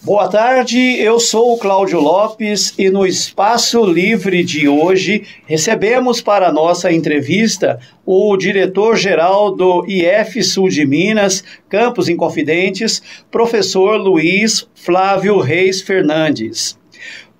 Boa tarde, eu sou o Cláudio Lopes e no Espaço Livre de hoje recebemos para a nossa entrevista o diretor-geral do IF Sul de Minas, Campos Inconfidentes, professor Luiz Flávio Reis Fernandes.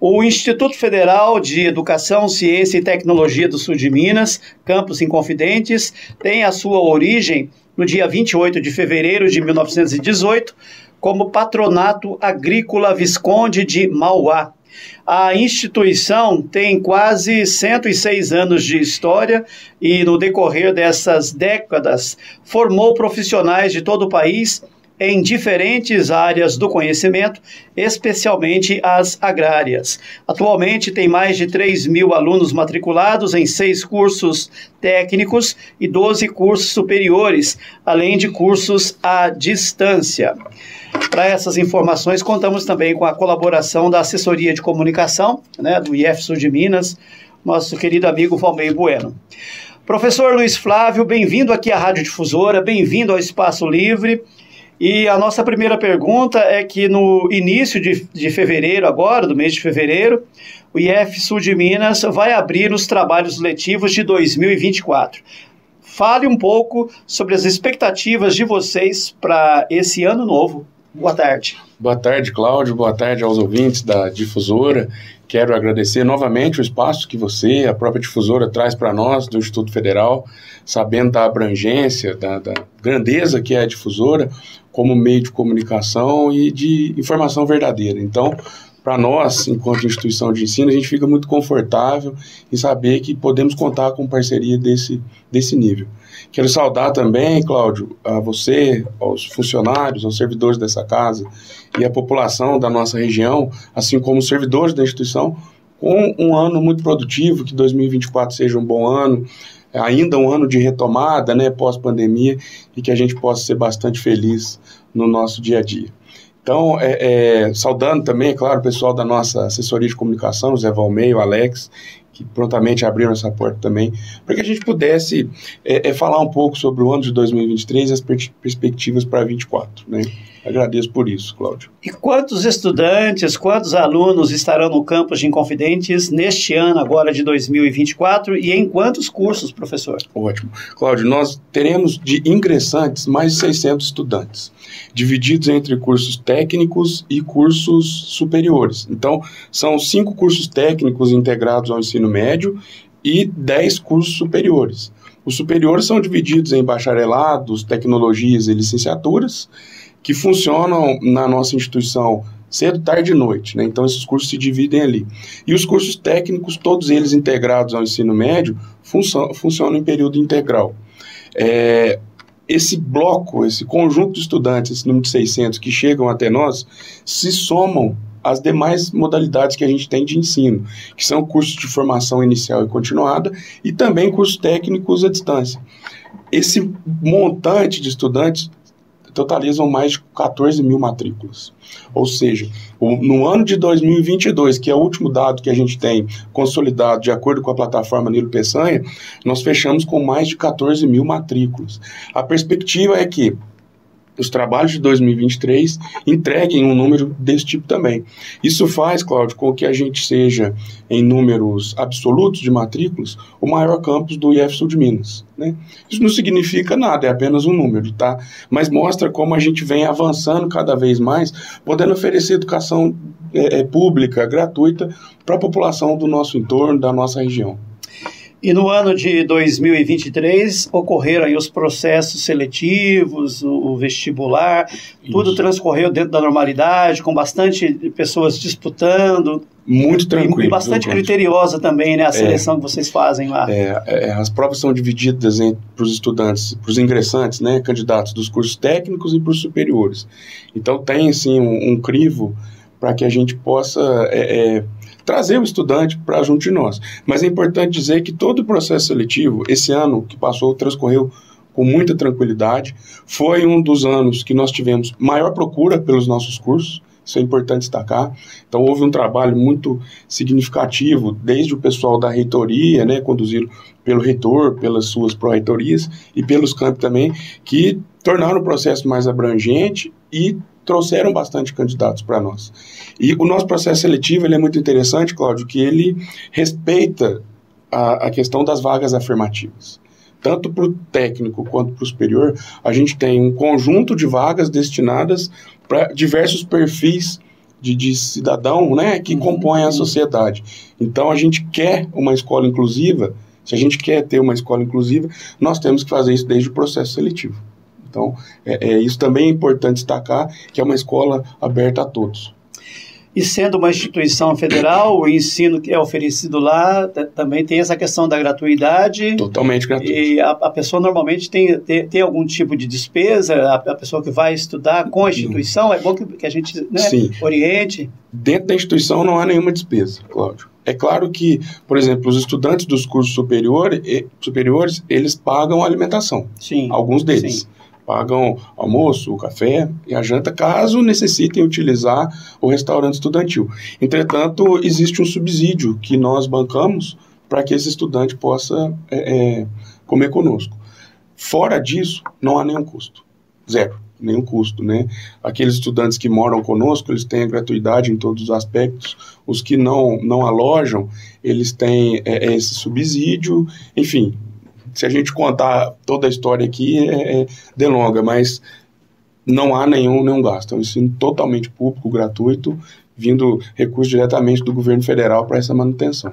O Instituto Federal de Educação, Ciência e Tecnologia do Sul de Minas, Campos Inconfidentes, tem a sua origem no dia 28 de fevereiro de 1918, como Patronato Agrícola Visconde de Mauá. A instituição tem quase 106 anos de história e, no decorrer dessas décadas, formou profissionais de todo o país em diferentes áreas do conhecimento, especialmente as agrárias. Atualmente tem mais de 3.000 alunos matriculados em 6 cursos técnicos e 12 cursos superiores, além de cursos à distância. Para essas informações, contamos também com a colaboração da Assessoria de Comunicação, do IF Sul de Minas, nosso querido amigo Valmir Bueno. Professor Luiz Flávio, bem-vindo aqui à Rádio Difusora, bem-vindo ao Espaço Livre. E a nossa primeira pergunta é que no início de fevereiro, agora, do mês de fevereiro, o IF Sul de Minas vai abrir os trabalhos letivos de 2024. Fale um pouco sobre as expectativas de vocês para esse ano novo. Boa tarde. Boa tarde, Cláudio. Boa tarde aos ouvintes da Difusora. Quero agradecer novamente o espaço que você, a própria Difusora, traz para nós do Instituto Federal, sabendo da abrangência, da grandeza que é a Difusora como meio de comunicação e de informação verdadeira. Então, para nós, enquanto instituição de ensino, a gente fica muito confortável em saber que podemos contar com parceria desse nível. Quero saudar também, Cláudio, a você, aos funcionários, aos servidores dessa casa e a população da nossa região, assim como os servidores da instituição, com um ano muito produtivo, que 2024 seja um bom ano, ainda um ano de retomada, pós-pandemia, e que a gente possa ser bastante feliz no nosso dia a dia. Então, saudando também, é claro, o pessoal da nossa assessoria de comunicação, o Zé Valmir, o Alex, que prontamente abriram essa porta também, para que a gente pudesse falar um pouco sobre o ano de 2023 e as perspectivas para 2024, Agradeço por isso, Cláudio. E quantos estudantes, quantos alunos estarão no campus de Inconfidentes neste ano agora de 2024 e em quantos cursos, professor? Ótimo. Cláudio, nós teremos de ingressantes mais de 600 estudantes, divididos entre cursos técnicos e cursos superiores. Então, são 5 cursos técnicos integrados ao ensino médio e 10 cursos superiores. Os superiores são divididos em bacharelados, tecnologias e licenciaturas, que funcionam na nossa instituição cedo, tarde e noite, Então, esses cursos se dividem ali. E os cursos técnicos, todos eles integrados ao ensino médio, funcionam em período integral. Esse bloco, esse conjunto de estudantes, esse número de 600 que chegam até nós, se somam às demais modalidades que a gente tem de ensino, que são cursos de formação inicial e continuada e também cursos técnicos à distância. Esse montante de estudantes totalizam mais de 14.000 matrículas. Ou seja, no ano de 2022, que é o último dado que a gente tem consolidado de acordo com a plataforma Nilo Peçanha, nós fechamos com mais de 14.000 matrículas. A perspectiva é que os trabalhos de 2023 entreguem um número desse tipo também. Isso faz, Cláudio, com que a gente seja, em números absolutos de matrículas, o maior campus do IF Sul de Minas, Isso não significa nada, é apenas um número, Mas mostra como a gente vem avançando cada vez mais, podendo oferecer educação pública, gratuita, para a população do nosso entorno, da nossa região. E no ano de 2023 ocorreram aí os processos seletivos, o vestibular, tudo transcorreu dentro da normalidade, com bastante pessoas disputando. Muito tranquilo. E bastante criteriosa também, a seleção que vocês fazem lá. As provas são divididas para os estudantes, para os ingressantes, candidatos dos cursos técnicos e para os superiores. Então tem, assim, um crivo para que a gente possa trazer o estudante para junto de nós. Mas é importante dizer que todo o processo seletivo, esse ano que passou, transcorreu com muita tranquilidade. Foi um dos anos que nós tivemos maior procura pelos nossos cursos, isso é importante destacar. Então houve um trabalho muito significativo, desde o pessoal da reitoria, conduzido pelo reitor, pelas suas pró-reitorias e pelos campi também, que tornaram o processo mais abrangente e trouxeram bastante candidatos para nós. E o nosso processo seletivo ele é muito interessante, Cláudio, que ele respeita a questão das vagas afirmativas. Tanto para o técnico quanto para o superior, a gente tem um conjunto de vagas destinadas para diversos perfis de cidadão, né, que compõem a sociedade. Então, a gente quer uma escola inclusiva. Se a gente quer ter uma escola inclusiva, nós temos que fazer isso desde o processo seletivo. Então, isso também é importante destacar, que é uma escola aberta a todos. E sendo uma instituição federal, o ensino que é oferecido lá também tem essa questão da gratuidade. Totalmente gratuito. E a pessoa normalmente tem algum tipo de despesa, a pessoa que vai estudar com a instituição, é bom que a gente, né, oriente. Dentro da instituição não há nenhuma despesa, Cláudio. É claro que, por exemplo, os estudantes dos cursos superiores, eles pagam a alimentação. Sim. Alguns deles. Sim. Pagam almoço, o café e a janta, caso necessitem utilizar o restaurante estudantil. Entretanto, existe um subsídio que nós bancamos para que esse estudante possa comer conosco. Fora disso, não há nenhum custo. Zero, nenhum custo, né? Aqueles estudantes que moram conosco, eles têm a gratuidade em todos os aspectos. Os que não alojam, eles têm esse subsídio, enfim. Se a gente contar toda a história aqui, delonga, mas não há nenhum gasto. É um ensino totalmente público, gratuito, vindo recurso diretamente do governo federal para essa manutenção.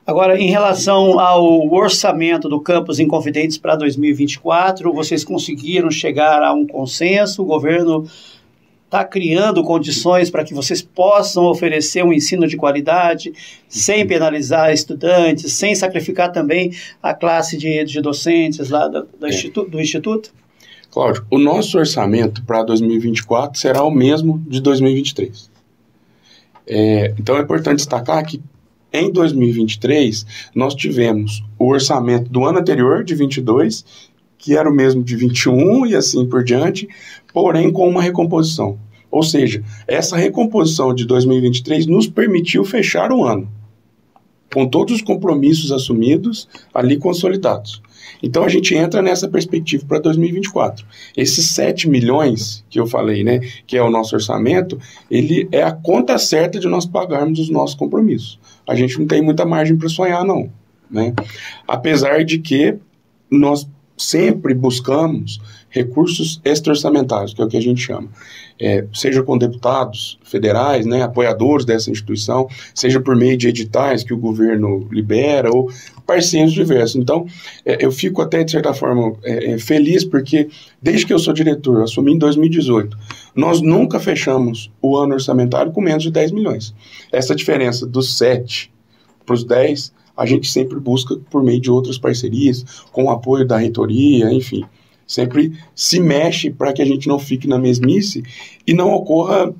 Agora, em relação ao orçamento do Campus Inconfidentes para 2024, vocês conseguiram chegar a um consenso? O governo está criando condições para que vocês possam oferecer um ensino de qualidade, sem penalizar estudantes, sem sacrificar também a classe de docentes lá do Instituto? Cláudio, o nosso orçamento para 2024 será o mesmo de 2023. Então é importante destacar que em 2023 nós tivemos o orçamento do ano anterior, de 22, que era o mesmo de 21 e assim por diante, porém com uma recomposição. Ou seja, essa recomposição de 2023 nos permitiu fechar o ano, com todos os compromissos assumidos ali consolidados. Então a gente entra nessa perspectiva para 2024. Esses 7 milhões que eu falei, né, que é o nosso orçamento, ele é a conta certa de nós pagarmos os nossos compromissos. A gente não tem muita margem para sonhar, não, né? Apesar de que nós sempre buscamos recursos extra-orçamentários, que é o que a gente chama. Seja com deputados federais, né, apoiadores dessa instituição, seja por meio de editais que o governo libera, ou parceiros diversos. Então, eu fico até, de certa forma, feliz, porque desde que eu sou diretor, assumi em 2018, nós nunca fechamos o ano orçamentário com menos de 10 milhões. Essa diferença dos 7 para os 10, a gente sempre busca por meio de outras parcerias, com o apoio da reitoria, enfim. Sempre se mexe para que a gente não fique na mesmice e não ocorra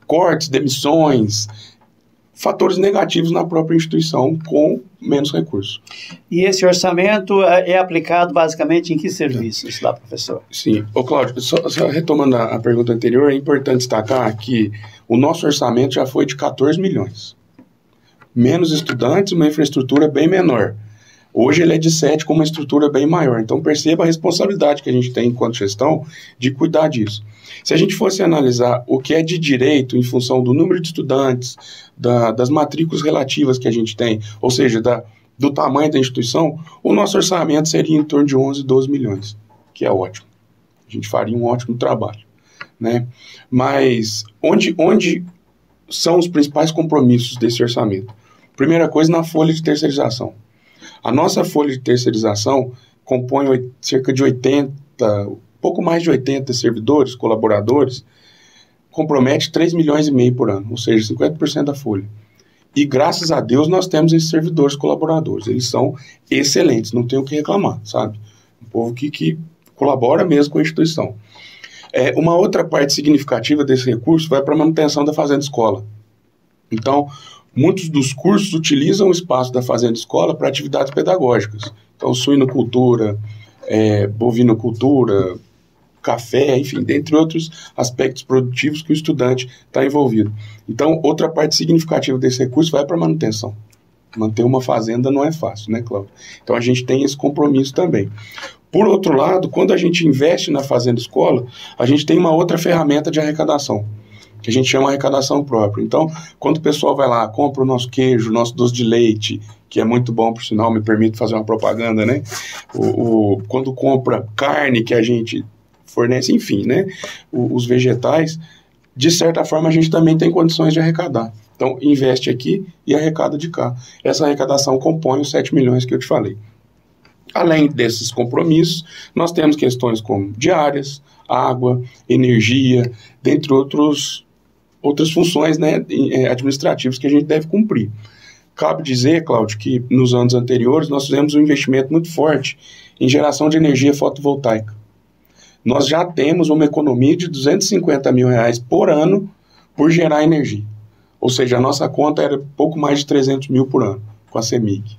cortes, demissões, fatores negativos na própria instituição com menos recursos. E esse orçamento é aplicado basicamente em que serviços lá, professor? Sim. Cláudio, só retomando a pergunta anterior, é importante destacar que o nosso orçamento já foi de 14 milhões. Menos estudantes, uma infraestrutura bem menor. Hoje ele é de 7 com uma estrutura bem maior. Então perceba a responsabilidade que a gente tem enquanto gestão de cuidar disso. Se a gente fosse analisar o que é de direito em função do número de estudantes, das matrículas relativas que a gente tem, ou seja, do tamanho da instituição, o nosso orçamento seria em torno de 11, 12 milhões, que é ótimo. A gente faria um ótimo trabalho, né? Mas onde são os principais compromissos desse orçamento? Primeira coisa, na folha de terceirização. A nossa folha de terceirização compõe cerca de 80, pouco mais de 80 servidores, colaboradores, compromete 3 milhões e meio por ano, ou seja, 50% da folha. E graças a Deus nós temos esses servidores colaboradores, eles são excelentes, não tem o que reclamar, sabe? Um povo que colabora mesmo com a instituição. Uma outra parte significativa desse recurso vai para a manutenção da fazenda escola. Então, muitos dos cursos utilizam o espaço da fazenda escola para atividades pedagógicas. Então, suinocultura, bovinocultura, café, enfim, dentre outros aspectos produtivos que o estudante está envolvido. Então, outra parte significativa desse recurso vai para a manutenção. Manter uma fazenda não é fácil, né, Cláudio? Então, a gente tem esse compromisso também. Por outro lado, quando a gente investe na Fazenda Escola, a gente tem uma outra ferramenta de arrecadação, que a gente chama arrecadação própria. Então, quando o pessoal vai lá, compra o nosso queijo, o nosso doce de leite, que é muito bom, por sinal, me permite fazer uma propaganda, né? Quando compra carne que a gente fornece, enfim, né? Os vegetais, de certa forma, a gente também tem condições de arrecadar. Então, investe aqui e arrecada de cá. Essa arrecadação compõe os 7 milhões que eu te falei. Além desses compromissos, nós temos questões como diárias, água, energia, dentre outras funções, né, administrativas que a gente deve cumprir. Cabe dizer, Cláudio, que nos anos anteriores nós fizemos um investimento muito forte em geração de energia fotovoltaica. Nós já temos uma economia de R$250 mil por ano por gerar energia. Ou seja, a nossa conta era pouco mais de 300 mil por ano com a CEMIG.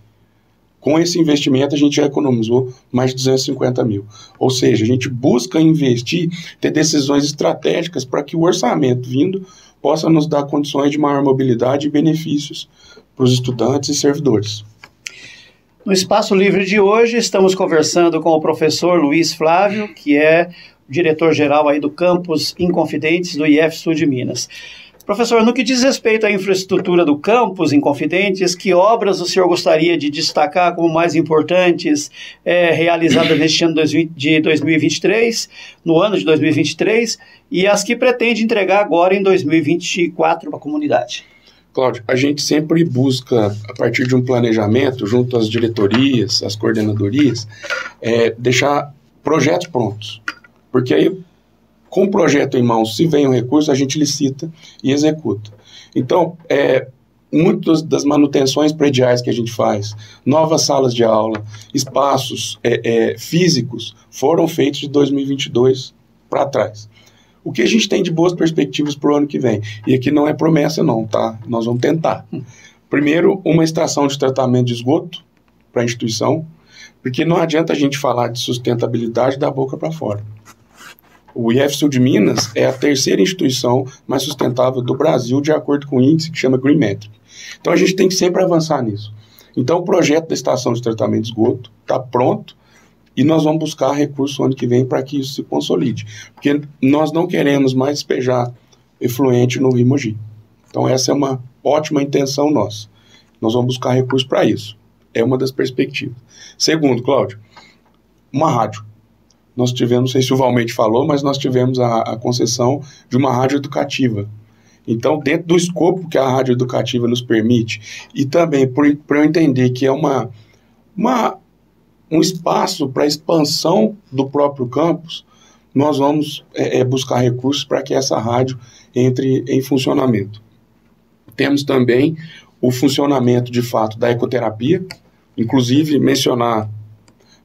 Com esse investimento, a gente já economizou mais de 250 mil. Ou seja, a gente busca investir, ter decisões estratégicas para que o orçamento vindo possa nos dar condições de maior mobilidade e benefícios para os estudantes e servidores. No Espaço Livre de hoje, estamos conversando com o professor Luiz Flávio, que é diretor-geral aí do Campus Inconfidentes do IF Sul de Minas. Professor, no que diz respeito à infraestrutura do campus Inconfidentes, que obras o senhor gostaria de destacar como mais importantes realizadas neste ano de 2023, no ano de 2023, e as que pretende entregar agora em 2024 para a comunidade? Cláudio, a gente sempre busca, a partir de um planejamento, junto às diretorias, às coordenadorias, deixar projetos prontos. Porque aí, com o projeto em mãos, se vem um recurso, a gente licita e executa. Então, muitas das manutenções prediais que a gente faz, novas salas de aula, espaços físicos, foram feitos de 2022 para trás. O que a gente tem de boas perspectivas para o ano que vem? E aqui não é promessa não, tá? Nós vamos tentar. Primeiro, uma estação de tratamento de esgoto para a instituição, porque não adianta a gente falar de sustentabilidade da boca para fora. O IF Sul de Minas é a terceira instituição mais sustentável do Brasil, de acordo com o índice que chama Green Metric. Então, a gente tem que sempre avançar nisso. Então, o projeto da estação de tratamento de esgoto está pronto e nós vamos buscar recurso ano que vem para que isso se consolide. Porque nós não queremos mais despejar efluente no Rio Mogi. Então, essa é uma ótima intenção nossa. Nós vamos buscar recurso para isso. É uma das perspectivas. Segundo, Cláudio, uma rádio. Nós tivemos, não sei se o Valmente falou, mas nós tivemos a concessão de uma rádio educativa. Então, dentro do escopo que a rádio educativa nos permite, e também para eu entender que é um espaço para expansão do próprio campus, nós vamos buscar recursos para que essa rádio entre em funcionamento. Temos também o funcionamento, de fato, da ecoterapia, inclusive mencionar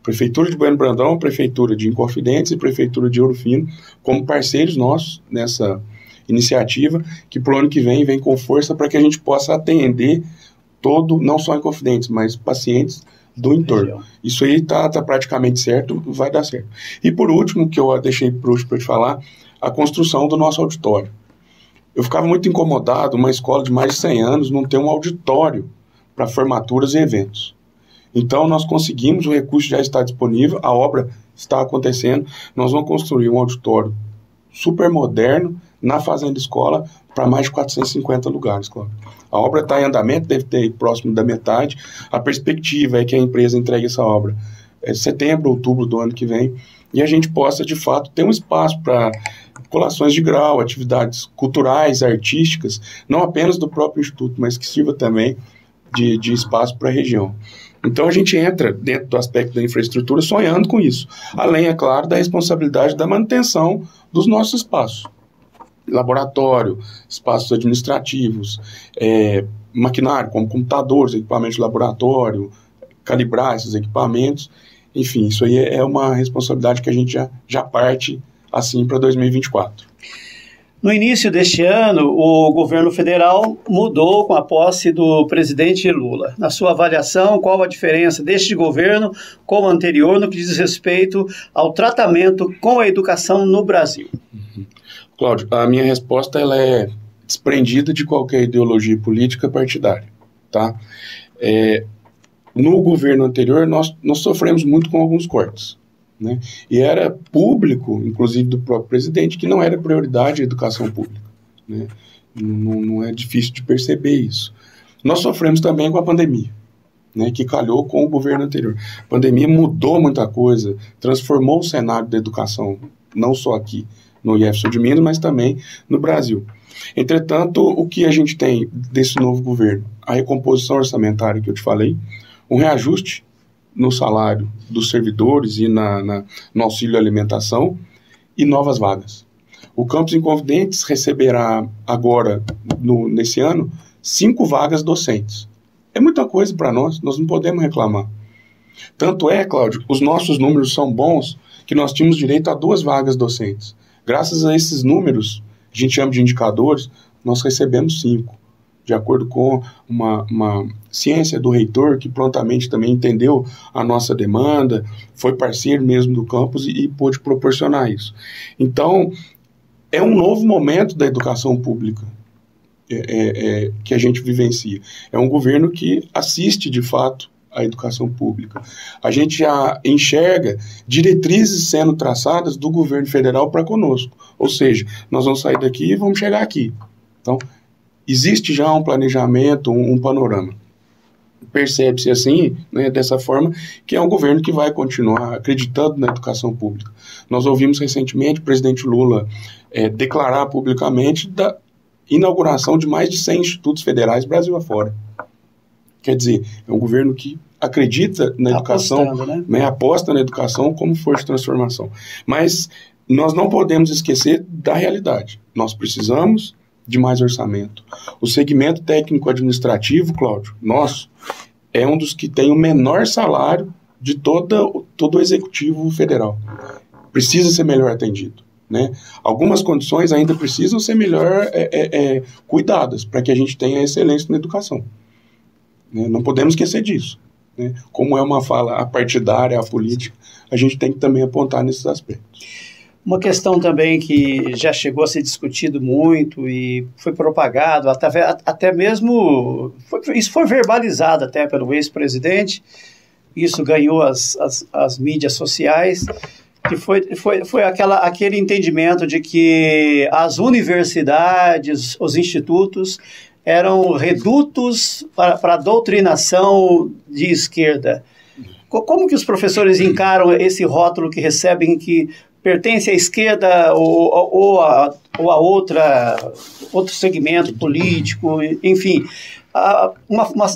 Prefeitura de Bueno Brandão, Prefeitura de Inconfidentes e Prefeitura de Ouro Fino como parceiros nossos nessa iniciativa, que para o ano que vem com força para que a gente possa atender não só Inconfidentes, mas pacientes do entorno. Isso aí está praticamente certo, vai dar certo. E por último, que eu deixei por último para te falar, a construção do nosso auditório. Eu ficava muito incomodado, uma escola de mais de 100 anos não ter um auditório para formaturas e eventos. Então, nós conseguimos, o recurso já está disponível, a obra está acontecendo, nós vamos construir um auditório super moderno na Fazenda Escola para mais de 450 lugares, Cláudio. A obra está em andamento, deve ter próximo da metade. A perspectiva é que a empresa entregue essa obra setembro, outubro do ano que vem, e a gente possa, de fato, ter um espaço para colações de grau, atividades culturais, artísticas, não apenas do próprio Instituto, mas que sirva também de espaço para a região. Então, a gente entra dentro do aspecto da infraestrutura sonhando com isso. Além, é claro, da responsabilidade da manutenção dos nossos espaços. Laboratório, espaços administrativos, maquinário, como computadores, equipamentos de laboratório, calibrar esses equipamentos. Enfim, isso aí é uma responsabilidade que a gente já parte assim para 2024. No início deste ano, o governo federal mudou com a posse do presidente Lula. Na sua avaliação, qual a diferença deste governo com o anterior no que diz respeito ao tratamento com a educação no Brasil? Cláudio, a minha resposta ela é desprendida de qualquer ideologia política partidária. Tá? No governo anterior, nós sofremos muito com alguns cortes. né? E era público, inclusive do próprio presidente, que não era prioridade a educação pública, né? Não é difícil de perceber isso. Nós sofremos também com a pandemia, né, que calhou com o governo anterior. A pandemia mudou muita coisa, transformou o cenário da educação, não só aqui no IF Sul de Minas, mas também no Brasil. Entretanto, o que a gente tem desse novo governo? A recomposição orçamentária que eu te falei, um reajuste no salário dos servidores e no auxílio alimentação e novas vagas. O Campus Inconfidentes receberá agora, nesse ano, 5 vagas docentes. É muita coisa para nós não podemos reclamar. Tanto é, Cláudio, os nossos números são bons que nós tínhamos direito a 2 vagas docentes. Graças a esses números, a gente chama de indicadores, nós recebemos 5. De acordo com uma ciência do reitor, que prontamente também entendeu a nossa demanda, foi parceiro mesmo do campus e pôde proporcionar isso. Então, é um novo momento da educação pública que a gente vivencia. É um governo que assiste, de fato, a educação pública. A gente já enxerga diretrizes sendo traçadas do governo federal para conosco. Ou seja, nós vamos sair daqui e vamos chegar aqui. Então, existe já um planejamento, um panorama. Percebe-se assim, né, dessa forma, que é um governo que vai continuar acreditando na educação pública. Nós ouvimos recentemente o presidente Lula declarar publicamente da inauguração de mais de 100 institutos federais Brasil afora. Quer dizer, é um governo que acredita na educação, né, aposta na educação como força de transformação. Mas nós não podemos esquecer da realidade. Nós precisamos de mais orçamento. O segmento técnico-administrativo, Cláudio, nosso, é um dos que tem o menor salário de todo o executivo federal. Precisa ser melhor atendido, né? Algumas condições ainda precisam ser melhor cuidadas para que a gente tenha excelência na educação, né? Não podemos esquecer disso, né? Como é uma fala apartidária, apolítica, a gente tem que também apontar nesses aspectos. Uma questão também que já chegou a ser discutido muito e foi propagado, até mesmo, isso foi verbalizado até pelo ex-presidente, isso ganhou as mídias sociais, que foi aquele entendimento de que as universidades, os institutos, eram redutos para a doutrinação de esquerda. Como que os professores encaram esse rótulo que recebem, que pertence à esquerda ou a outro segmento político, enfim?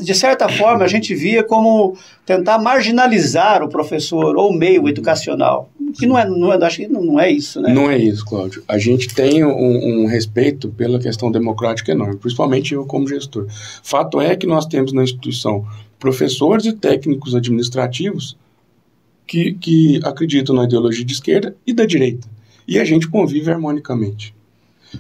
De certa forma, a gente via como tentar marginalizar o professor ou o meio educacional, que acho que não é isso, né? Não é isso, Cláudio. A gente tem um respeito pela questão democrática enorme, principalmente eu como gestor. Fato é que nós temos na instituição professores e técnicos administrativos que acreditam na ideologia de esquerda e da direita. E a gente convive harmonicamente.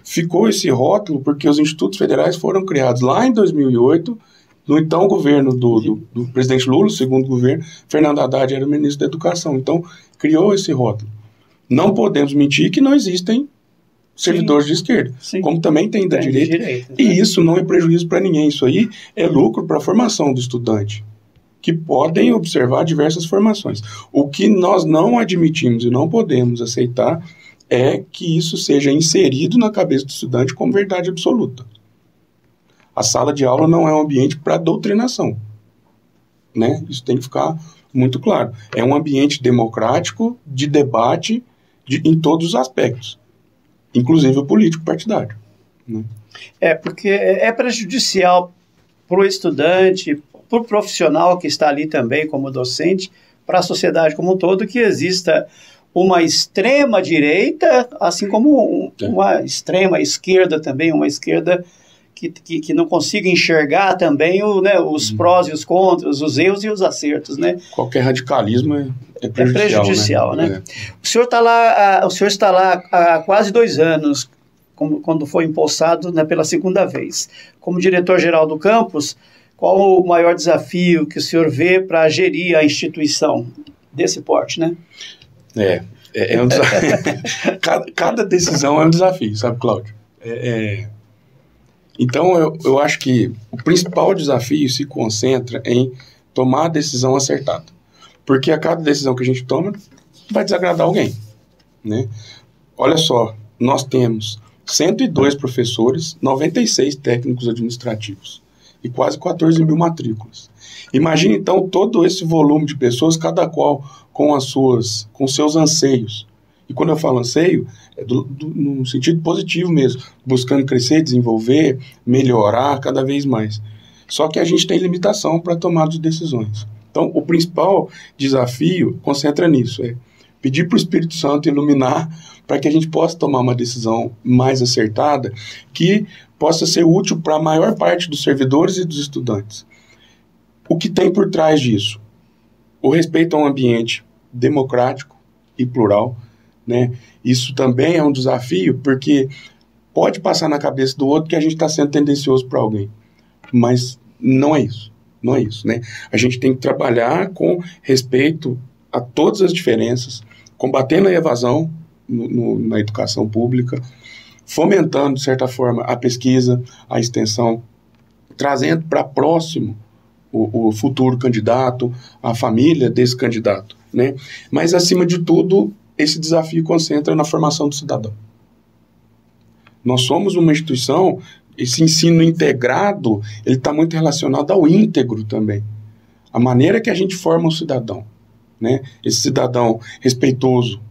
Ficou esse rótulo porque os institutos federais foram criados lá em 2008, no então governo do presidente Lula, o segundo governo, Fernando Haddad era o ministro da Educação. Então, criou esse rótulo. Não podemos mentir que não existem servidores de esquerda, como também tem da direita. E isso não é prejuízo para ninguém. Isso aí é lucro para a formação do estudante, que podem observar diversas formações. O que nós não admitimos e não podemos aceitar é que isso seja inserido na cabeça do estudante como verdade absoluta. A sala de aula não é um ambiente para doutrinação, né? Isso tem que ficar muito claro. É um ambiente democrático, de debate, em todos os aspectos, inclusive o político partidário, né? Porque é prejudicial para o estudante, para o profissional que está ali também como docente, para a sociedade como um todo, que exista uma extrema direita, assim como uma extrema esquerda também, uma esquerda que não consiga enxergar também os prós e os contras, os erros e os acertos, né? Qualquer radicalismo é prejudicial, né? O senhor está lá há quase 2 anos, quando foi empossado, né, pela segunda vez. Como diretor-geral do campus, qual o maior desafio que o senhor vê para gerir a instituição desse porte, né? É um desafio. cada decisão é um desafio, sabe, Cláudio? Então, eu acho que o principal desafio se concentra em tomar a decisão acertada. Porque a cada decisão que a gente toma, vai desagradar alguém, né? Olha só, nós temos 102 professores, 96 técnicos administrativos e quase 14 mil matrículas. Imagine, então, todo esse volume de pessoas, cada qual com seus anseios. E quando eu falo anseio, é no sentido positivo mesmo, buscando crescer, desenvolver, melhorar cada vez mais. Só que a gente tem limitação para tomar de decisões. Então, o principal desafio concentra nisso, é pedir para o Espírito Santo iluminar para que a gente possa tomar uma decisão mais acertada, que possa ser útil para a maior parte dos servidores e dos estudantes. O que tem por trás disso? O respeito a um ambiente democrático e plural, né? Isso também é um desafio, porque pode passar na cabeça do outro que a gente está sendo tendencioso para alguém, mas não é isso, né? A gente tem que trabalhar com respeito a todas as diferenças, combatendo a evasão na educação pública, fomentando, de certa forma, a pesquisa, a extensão, trazendo para próximo o futuro candidato, a família desse candidato, né? Mas, acima de tudo, esse desafio concentra na formação do cidadão. Nós somos uma instituição, esse ensino integrado, ele está muito relacionado ao íntegro também. A maneira que a gente forma o cidadão, né? Esse cidadão respeitoso,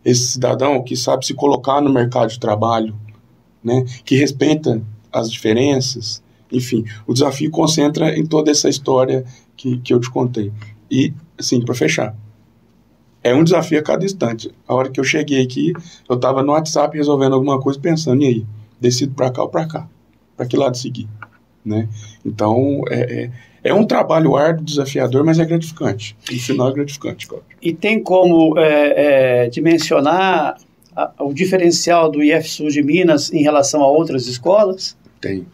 esse cidadão que sabe se colocar no mercado de trabalho, né? Que respeita as diferenças. Enfim, o desafio concentra em toda essa história que eu te contei. E, assim, para fechar, é um desafio a cada instante. A hora que eu cheguei aqui, eu estava no WhatsApp resolvendo alguma coisa, pensando, e aí, decido para cá ou para cá? Para que lado seguir? Né? Então, é um trabalho árduo, desafiador, mas é gratificante. No final é gratificante, Cláudio. E tem como dimensionar o diferencial do IFSU de Minas em relação a outras escolas? Tem.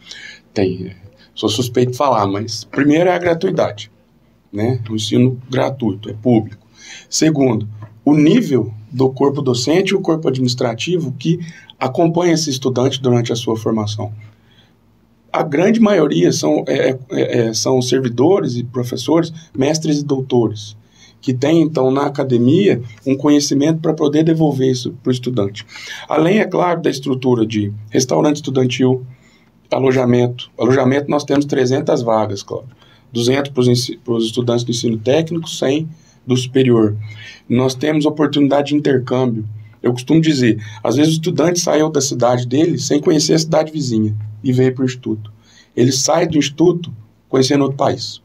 Sou suspeito de falar, mas primeiro é a gratuidade, né? O ensino gratuito, é público. Segundo, o nível do corpo docente e o corpo administrativo que acompanha esse estudante durante a sua formação. A grande maioria são servidores e professores, mestres e doutores, que têm, então, na academia, um conhecimento para poder devolver isso para o estudante. Além, é claro, da estrutura de restaurante estudantil, alojamento. Alojamento nós temos 300 vagas, Cláudio. 200 para os estudantes do ensino técnico, 100 do superior. Nós temos oportunidade de intercâmbio. Eu costumo dizer, às vezes o estudante saiu da cidade dele sem conhecer a cidade vizinha e veio para o instituto. Ele sai do instituto conhecendo outro país.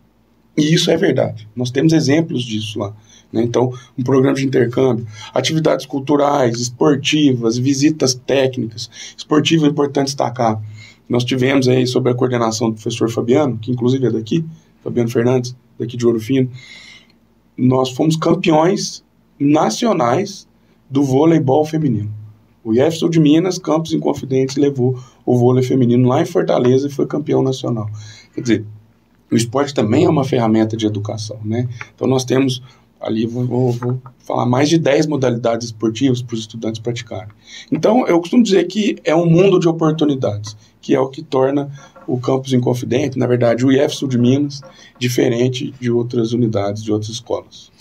E isso é verdade. Nós temos exemplos disso lá, né? Então, um programa de intercâmbio, atividades culturais, esportivas, visitas técnicas. Esportivo é importante destacar. Nós tivemos aí, sob a coordenação do professor Fabiano, que inclusive é daqui, Fabiano Fernandes, daqui de Ouro Fino, nós fomos campeões nacionais do voleibol feminino. O IFSU de Minas, Campos Inconfidentes, levou o vôlei feminino lá em Fortaleza e foi campeão nacional. Quer dizer, o esporte também é uma ferramenta de educação, né? Então nós temos ali, vou falar, mais de 10 modalidades esportivas para os estudantes praticarem. Então eu costumo dizer que é um mundo de oportunidades, que é o que torna o Campus Inconfidente, na verdade, o IFSU de Minas, diferente de outras unidades, de outras escolas.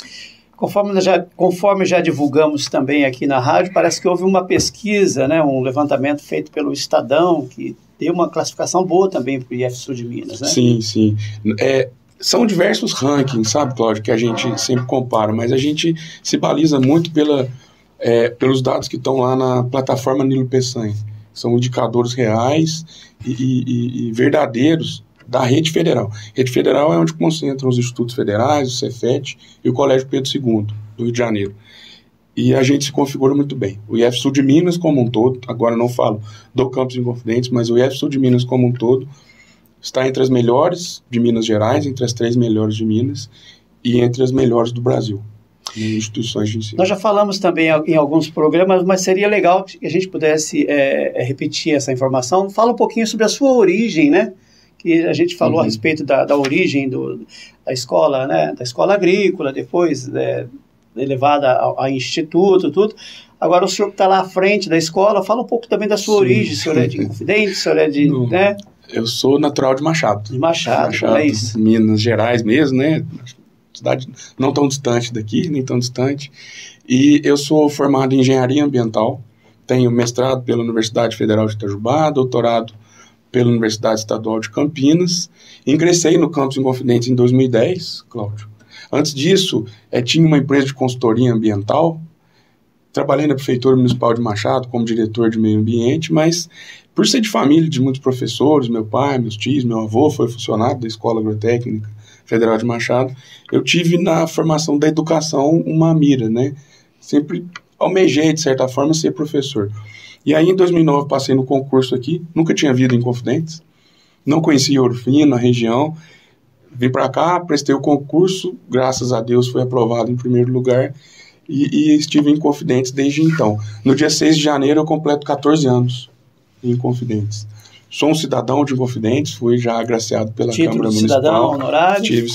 Conforme já divulgamos também aqui na rádio, parece que houve uma pesquisa, né, um levantamento feito pelo Estadão, que deu uma classificação boa também para o IFSU de Minas, né? Sim. São diversos rankings, sabe, Cláudio, que a gente sempre compara, mas a gente se baliza muito pelos dados que estão lá na plataforma Nilo Peçanha. São indicadores reais e verdadeiros da Rede Federal. Rede Federal é onde concentram os institutos federais, o Cefet e o Colégio Pedro II, do Rio de Janeiro. E a gente se configura muito bem. O IFSU de Minas como um todo, agora não falo do Campus Inconfidentes, mas o IFSU de Minas como um todo, está entre as melhores de Minas Gerais, entre as 3 melhores de Minas e entre as melhores do Brasil, em instituições de ensino. Nós já falamos também em alguns programas, mas seria legal que a gente pudesse repetir essa informação. Fala um pouquinho sobre a sua origem, né? Que a gente falou a respeito da origem da escola, né? Da escola agrícola, depois elevada a instituto, tudo. Agora o senhor que está lá à frente da escola, fala um pouco também da sua origem. O senhor é de Inconfidente, o senhor é de... né? Eu sou natural de Machado. De Machado, é isso. Minas Gerais mesmo, né? Cidade não tão distante daqui, nem tão distante. E eu sou formado em Engenharia Ambiental, tenho mestrado pela Universidade Federal de Itajubá, doutorado pela Universidade Estadual de Campinas. Ingressei no Campus Inconfidentes em 2010, Cláudio. Antes disso, tinha uma empresa de consultoria ambiental. Trabalhei na Prefeitura Municipal de Machado como diretor de meio ambiente, mas por ser de família de muitos professores, meu pai, meus tios, meu avô foi funcionário da Escola Agrotécnica Federal de Machado, eu tive na formação da educação uma mira, né? Sempre almejei, de certa forma, ser professor. E aí, em 2009, passei no concurso aqui, nunca tinha vindo em Inconfidentes, não conhecia Ouro Fino, a região, vim para cá, prestei o concurso, graças a Deus fui aprovado em primeiro lugar, e estive em Inconfidentes desde então. No dia 6 de janeiro eu completo 14 anos em Inconfidentes. Sou um cidadão de Inconfidentes, fui já agraciado pela Câmara Municipal. Cidadão, honorário. Estive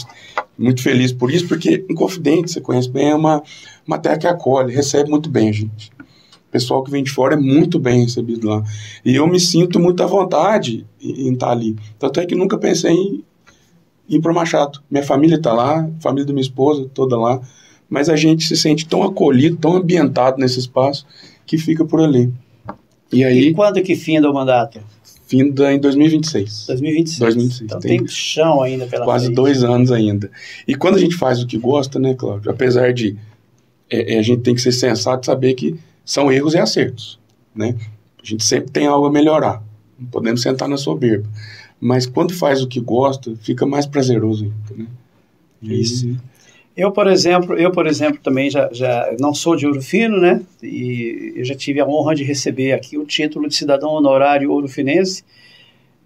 muito feliz por isso, porque Inconfidentes, você conhece bem, é uma terra que acolhe, recebe muito bem a gente. O pessoal que vem de fora é muito bem recebido lá. E eu me sinto muito à vontade em estar ali. Tanto é que nunca pensei em ir para Machado. Minha família está lá, a família da minha esposa toda lá. Mas a gente se sente tão acolhido, tão ambientado nesse espaço, que fica por ali. E quando que finda o mandato? Finda em 2026. 2026. Então tem chão ainda pela quase frente. 2 anos ainda. E quando a gente faz o que gosta, né, Cláudio? Apesar de a gente tem que ser sensato e saber que são erros e acertos, né? A gente sempre tem algo a melhorar. Não podemos sentar na soberba. Mas quando faz o que gosta, fica mais prazeroso ainda, né? Isso. Eu, por exemplo, também já não sou de Ouro Fino, né? E eu já tive a honra de receber aqui o título de cidadão honorário ourofinense.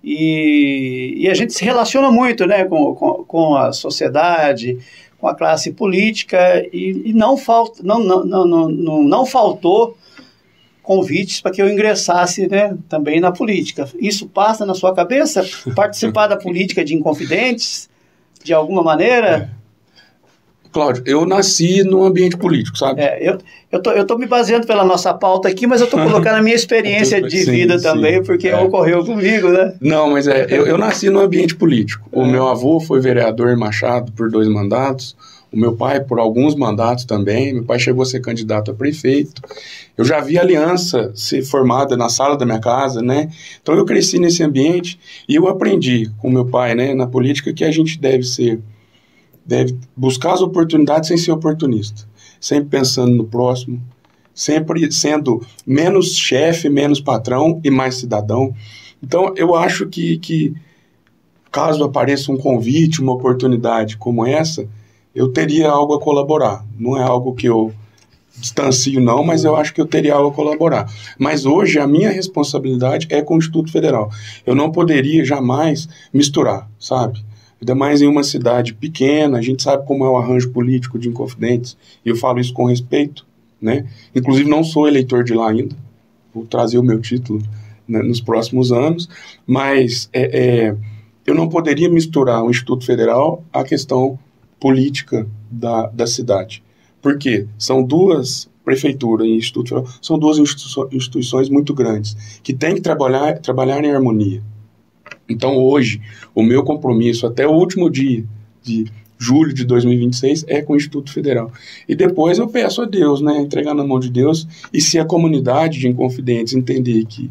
E a gente se relaciona muito, né, com a sociedade, com a classe política, e não faltou convites para que eu ingressasse, né, também na política. Isso passa na sua cabeça? Participar da política de Inconfidentes, de alguma maneira? Cláudio, eu nasci num ambiente político, sabe? Eu tô me baseando pela nossa pauta aqui, mas eu tô colocando a minha experiência de vida também, porque ocorreu comigo, né? Não, mas eu nasci num ambiente político. O meu avô foi vereador em Machado por 2 mandatos, o meu pai por alguns mandatos também, meu pai chegou a ser candidato a prefeito. Eu já vi a aliança ser formada na sala da minha casa, né? Então eu cresci nesse ambiente e eu aprendi com meu pai, né, na política, que a gente deve buscar as oportunidades sem ser oportunista, sempre pensando no próximo, sempre sendo menos chefe, menos patrão e mais cidadão. Então, eu acho que caso apareça um convite, uma oportunidade como essa, eu teria algo a colaborar. Não é algo que eu distancio, não, mas eu acho que eu teria algo a colaborar. Mas hoje a minha responsabilidade é com o Instituto Federal. Eu não poderia jamais misturar, sabe? Ainda mais em uma cidade pequena, a gente sabe como é o arranjo político de Inconfidentes, e eu falo isso com respeito, né? Inclusive não sou eleitor de lá ainda, vou trazer o meu título, né, nos próximos anos, mas eu não poderia misturar o Instituto Federal à questão política da cidade. Por quê? São 2 prefeitura e Instituto Federal, são 2 instituições muito grandes, que têm que trabalhar em harmonia. Então, hoje, o meu compromisso até o último dia de julho de 2026 é com o Instituto Federal. E depois eu peço a Deus, né, entregar na mão de Deus, e se a comunidade de Inconfidentes entender que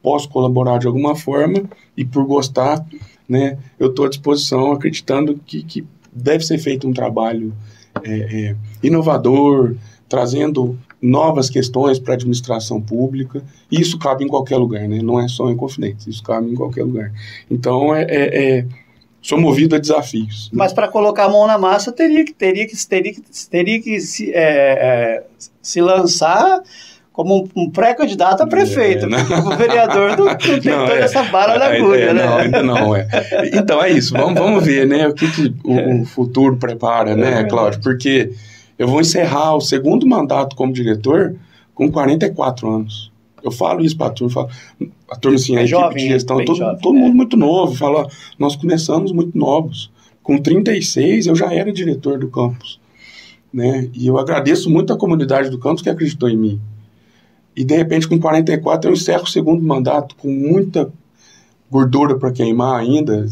posso colaborar de alguma forma, e por gostar, né, eu estou à disposição, acreditando que deve ser feito um trabalho inovador, trazendo novas questões para a administração pública, e isso cabe em qualquer lugar, né? Não é só em Inconfidentes, isso cabe em qualquer lugar. Então, sou movido a desafios. Mas para colocar a mão na massa, teria que se lançar como um pré-candidato a prefeito, porque o vereador não tem toda essa bala na agulha, né? Não, ainda não, Então é isso, vamos ver, né, o que o futuro prepara, né, Cláudio? Porque eu vou encerrar o 2º mandato como diretor com 44 anos. Eu falo isso para a turma assim, a equipe de gestão, todo mundo muito novo, fala, nós começamos muito novos. Com 36 eu já era diretor do campus, né? E eu agradeço muito a comunidade do campus que acreditou em mim. E de repente com 44 eu encerro o 2º mandato com muita gordura para queimar ainda.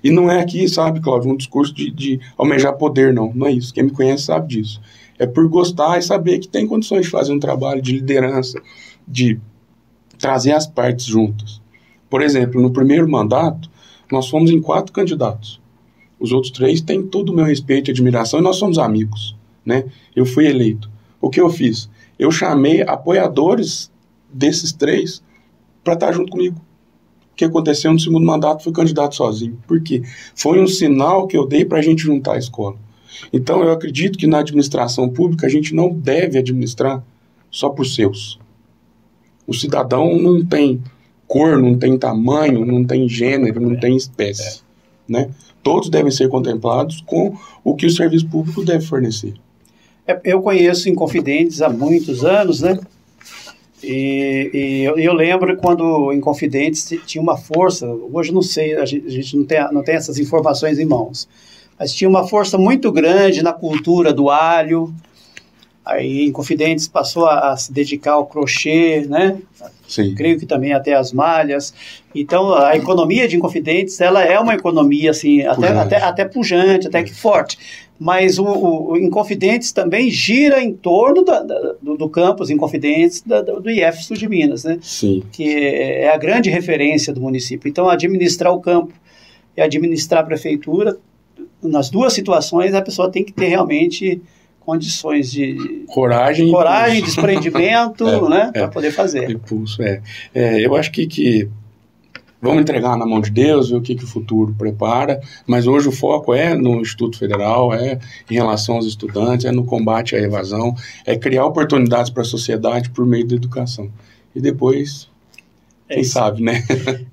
E não é aqui, sabe, Cláudio, um discurso de almejar poder, não. Não é isso. Quem me conhece sabe disso. É por gostar e saber que tem condições de fazer um trabalho de liderança, de trazer as partes juntas. Por exemplo, no primeiro mandato, nós fomos em 4 candidatos. Os outros 3 têm todo o meu respeito e admiração e nós somos amigos, né? Eu fui eleito. O que eu fiz? Eu chamei apoiadores desses 3 para estar junto comigo. O que aconteceu no segundo mandato foi candidato sozinho. Por quê? Foi um sinal que eu dei para a gente juntar a escola. Então, eu acredito que na administração pública a gente não deve administrar só por seus. O cidadão não tem cor, não tem tamanho, não tem gênero, não tem espécie, né? Todos devem ser contemplados com o que o serviço público deve fornecer. Eu conheço Inconfidentes há muitos anos, né? E eu lembro quando Inconfidentes tinha uma força, hoje não sei, a gente não tem essas informações em mãos, mas tinha uma força muito grande na cultura do alho. Aí Inconfidentes passou a se dedicar ao crochê, né? Sim. Creio que também até as malhas. Então, a economia de Inconfidentes, ela é uma economia assim, até pujante, até que forte. Mas o Inconfidentes também gira em torno do campus Inconfidentes do IF Sul de Minas, né? Sim. Que é a grande referência do município. Então, administrar o campo e administrar a prefeitura, nas duas situações, a pessoa tem que ter realmente condições de coragem, desprendimento, né, para poder fazer. Impulso, eu acho que vamos entregar na mão de Deus, ver o que o futuro prepara, mas hoje o foco é no Instituto Federal, é em relação aos estudantes, é no combate à evasão, é criar oportunidades para a sociedade por meio da educação. E depois, quem sabe, né?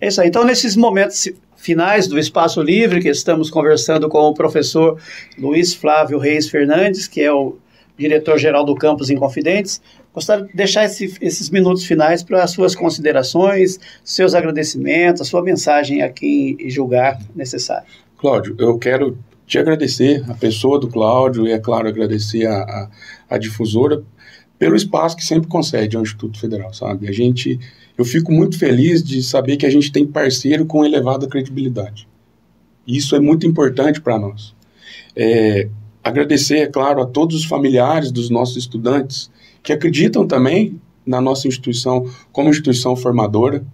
É isso aí. Então, nesses momentos finais do Espaço Livre, que estamos conversando com o professor Luiz Flávio Reis Fernandes, que é o diretor-geral do campus Inconfidentes, gostaria de deixar esses minutos finais para as suas considerações, seus agradecimentos, a sua mensagem a quem julgar necessário. Cláudio, eu quero te agradecer, a pessoa do Cláudio, e é claro, agradecer a difusora pelo espaço que sempre concede ao Instituto Federal, sabe? Eu fico muito feliz de saber que a gente tem parceiro com elevada credibilidade. Isso é muito importante para nós. Agradecer, é claro, a todos os familiares dos nossos estudantes que acreditam também na nossa instituição como instituição formadora.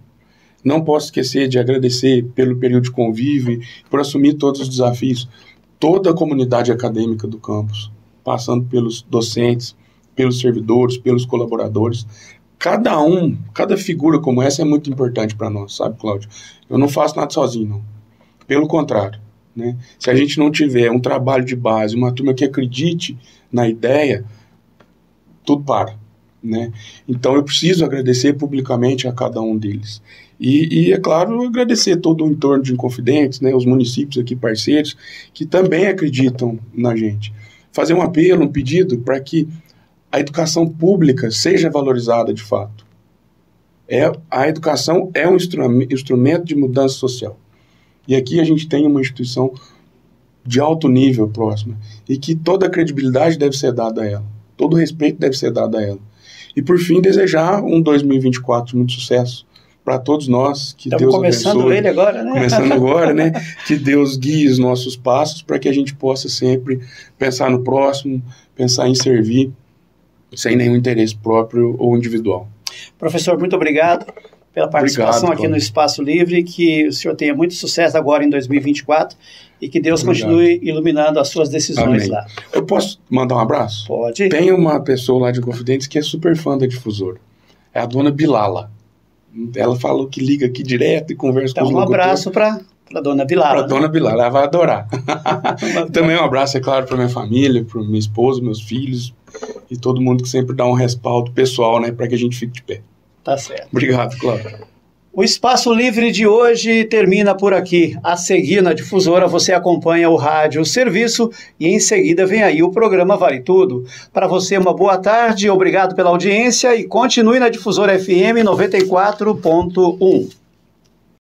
Não posso esquecer de agradecer pelo período de convívio, por assumir todos os desafios, toda a comunidade acadêmica do campus, passando pelos docentes, pelos servidores, pelos colaboradores. Cada figura como essa é muito importante para nós, sabe, Cláudio? Eu não faço nada sozinho, não. Pelo contrário, né? Se a gente não tiver um trabalho de base, uma turma que acredite na ideia, tudo para, né? Então eu preciso agradecer publicamente a cada um deles. E é claro, agradecer todo o entorno de Inconfidentes, né? Os municípios aqui parceiros, que também acreditam na gente. Fazer um apelo, um pedido para que a educação pública seja valorizada de fato. A educação é um instrumento de mudança social. E aqui a gente tem uma instituição de alto nível próxima, e que toda a credibilidade deve ser dada a ela, todo o respeito deve ser dado a ela. E por fim, desejar um 2024 de muito sucesso para todos nós, que Deus abençoe. Estamos começando ele agora, né? Começando agora, né? Que Deus guie os nossos passos para que a gente possa sempre pensar no próximo, pensar em servir, sem nenhum interesse próprio ou individual. Professor, muito obrigado pela participação aqui no Espaço Livre, que o senhor tenha muito sucesso agora em 2024 e que Deus continue iluminando as suas decisões. Amém. Lá. Eu posso mandar um abraço? Pode. Tem uma pessoa lá de Inconfidentes que é super fã da difusora, é a dona Bilala. Ela falou que liga aqui direto e conversa com os locutores. Um abraço para a dona Bilala. Para a dona Bilala, ela vai adorar. Também um abraço, é claro, para minha família, para minha esposa, meus filhos e todo mundo que sempre dá um respaldo pessoal, né, para que a gente fique de pé. Tá certo. Obrigado, Cláudio. O Espaço Livre de hoje termina por aqui. A seguir, na difusora, você acompanha o Rádio Serviço e em seguida vem aí o programa Vale Tudo. Para você, uma boa tarde, obrigado pela audiência e continue na Difusora FM 94.1.